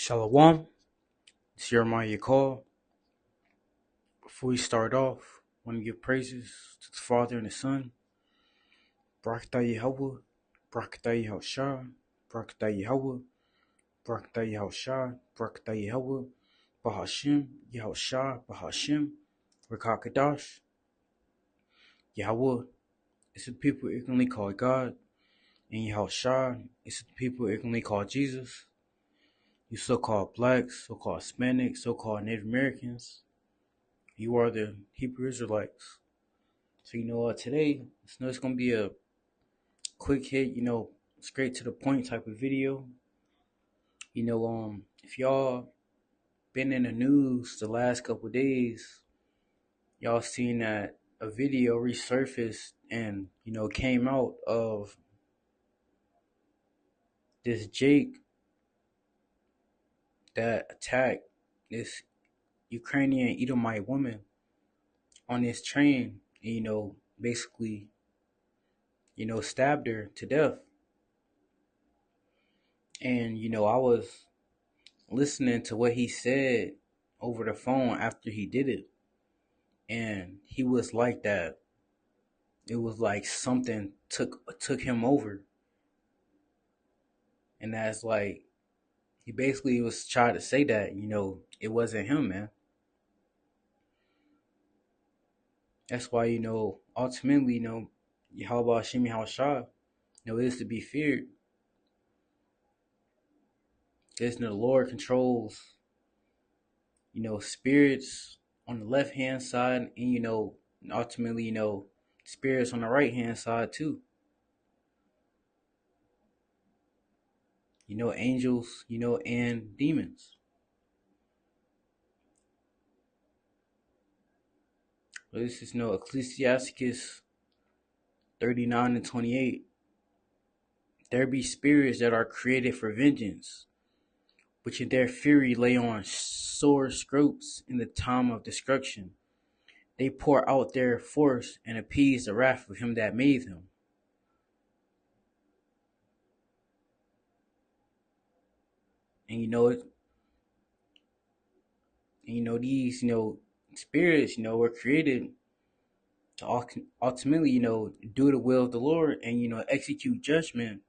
Shalom, it's Jeremiah Call. Before we start off, I want to give praises to the Father and the Son. Barakatah Yahweh, Barakatah Yahushua, Barakatah Yahweh, Barakatah Yahushua, Barakatah Yahweh, Bahashim, Yahushua, Bahashim, Rakakadash. Yahweh is the people ignorantly called God, and Yahushua is the people ignorantly called Jesus. You so-called blacks, so-called Hispanics, so-called Native Americans, you are the Hebrew Israelites. So, today, it's going to be a quick hit, straight to the point type of video. If y'all been in the news the last couple of days, y'all seen that a video resurfaced and, came out of this Jake that attacked this Ukrainian Edomite woman on this train and, basically, stabbed her to death. And, I was listening to what he said over the phone after he did it, and he was like that. It was like something took him over, and that's like he basically was trying to say that it wasn't him, man. That's why ultimately Yahweh Shimi Hashah is to be feared, because the Lord controls spirits on the left hand side, and ultimately spirits on the right hand side too. Angels, and demons. This is Ecclesiasticus 39 and 28. There be spirits that are created for vengeance, which in their fury lay on sore scopes in the time of destruction. They pour out their force and appease the wrath of him that made them. And these spirits were created to ultimately do the will of the Lord and execute judgment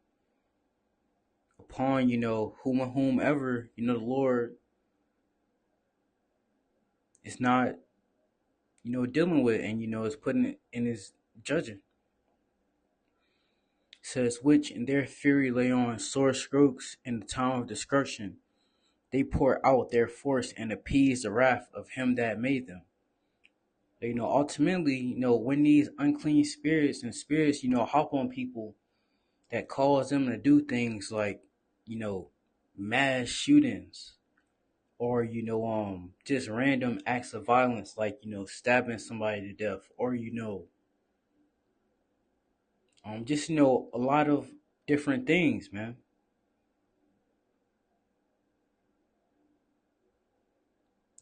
upon whomever the Lord is not dealing with, and is putting it in his judging. It says, which in their fury lay on sore strokes in the time of destruction. They pour out their force and appease the wrath of him that made them. Ultimately, when these unclean spirits and spirits, hop on people, that cause them to do things like, mass shootings, or just random acts of violence, like stabbing somebody to death, or just a lot of different things, man.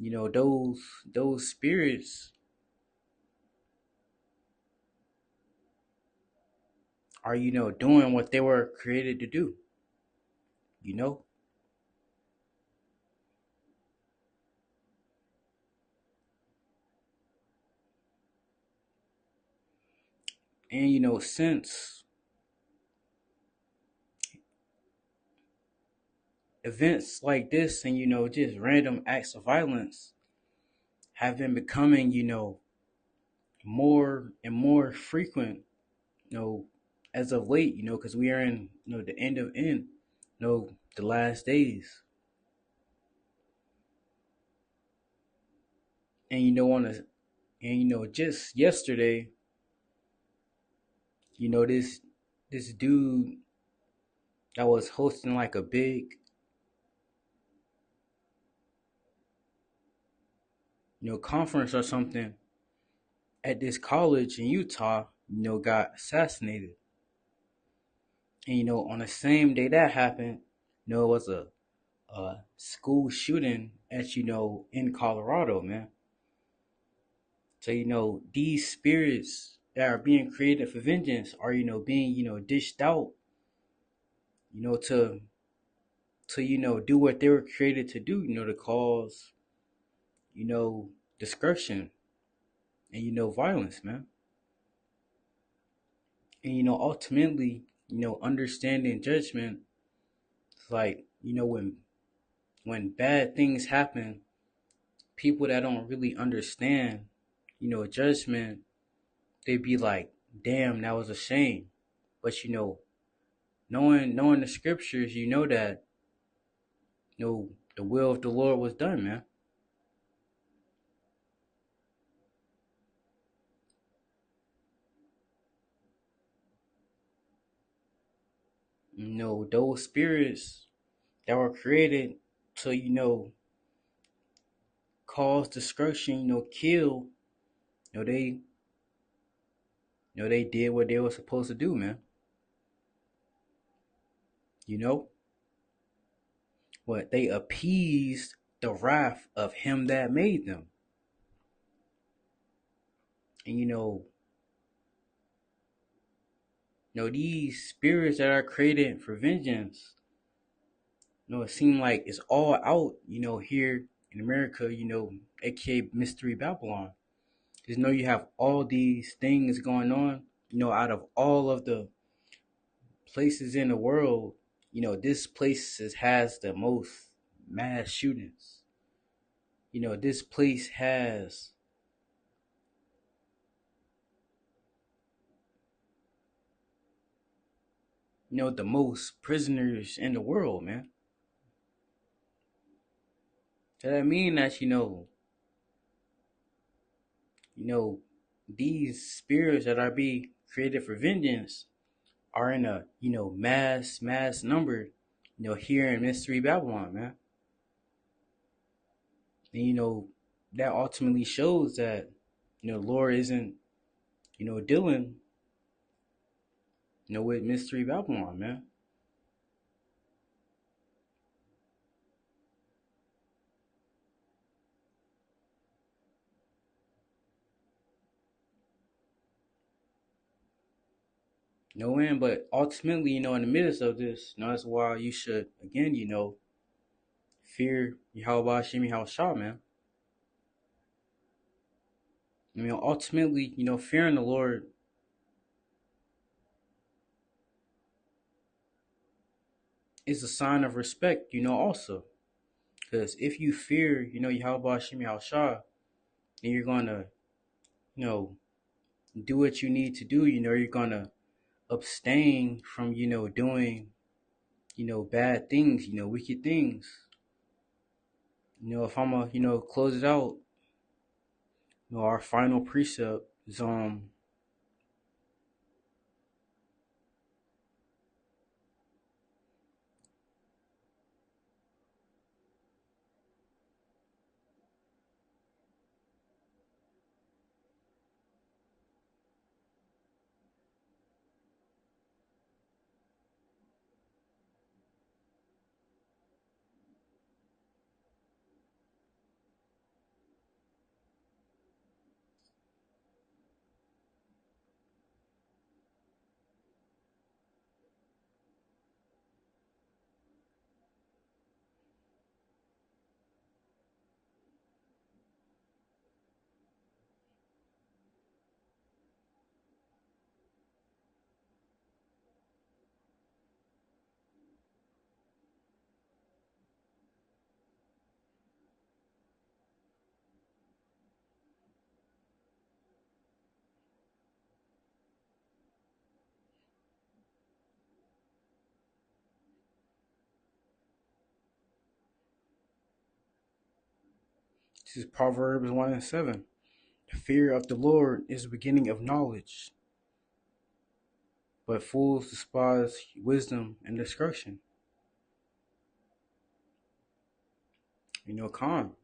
Those spirits are doing what they were created to do. And since events like this and just random acts of violence have been becoming more and more frequent as of late, because we are in the end, the last days. And just yesterday, this dude that was hosting like a big conference or something at this college in Utah, got assassinated. And on the same day that happened, it was a school shooting at in Colorado, man. So these spirits that are being created for vengeance are being dished out to to, do what they were created to do, to cause, you know, destruction and, violence, man. And, ultimately, understanding judgment, it's like, when bad things happen, people that don't really understand, judgment, they be like, damn, that was a shame. But, knowing the scriptures, you know that, the will of the Lord was done, man. Those spirits that were created to, cause destruction, kill, they they did what they were supposed to do, man. You know what? They appeased the wrath of him that made them. And these spirits that are created for vengeance, it seems like it's all out, here in America, aka Mystery Babylon. Just know you have all these things going on, out of all of the places in the world, this place has the most mass shootings. This place has, the most prisoners in the world, man. So that mean that, you know, these spirits that are being created for vengeance are in a, mass number, here in Mystery Babylon, man. And that ultimately shows that, Lord isn't, dealing, with Mystery Babylon, man. No end, but ultimately, in the midst of this, that's why you should, again, fear Yahweh Hashem Yahweh, man. Ultimately, fearing the Lord is a sign of respect, also. Because if you fear, Yahweh Hashem Yahweh, then you're going to, you know, do what you need to do. You're going to abstain from, doing, bad things, wicked things. If I'm going to, close it out, our final precept is, this is Proverbs 1 and 7. The fear of the Lord is the beginning of knowledge, but fools despise wisdom and discretion. Con.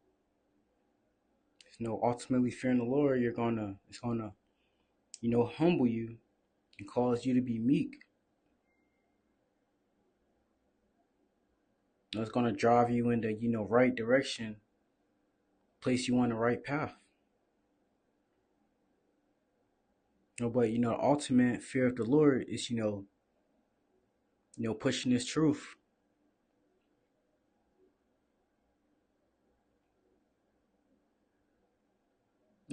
Ultimately fearing the Lord, it's gonna, humble you and cause you to be meek. It's gonna drive you in the, right direction, place you on the right path. But the ultimate fear of the Lord is, pushing His truth.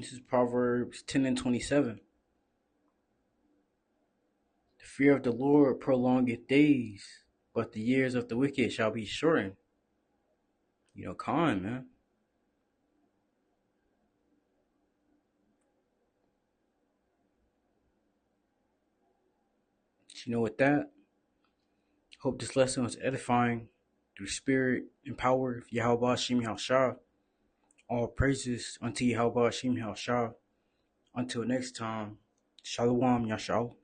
This is Proverbs 10 and 27. The fear of the Lord prolongeth days, but the years of the wicked shall be shortened. Con, man. With that, hope this lesson was edifying through spirit and power of Yahweh Shem Shah. All praises unto Yahweh Shem Shah. Until next time, Shalom Yashal.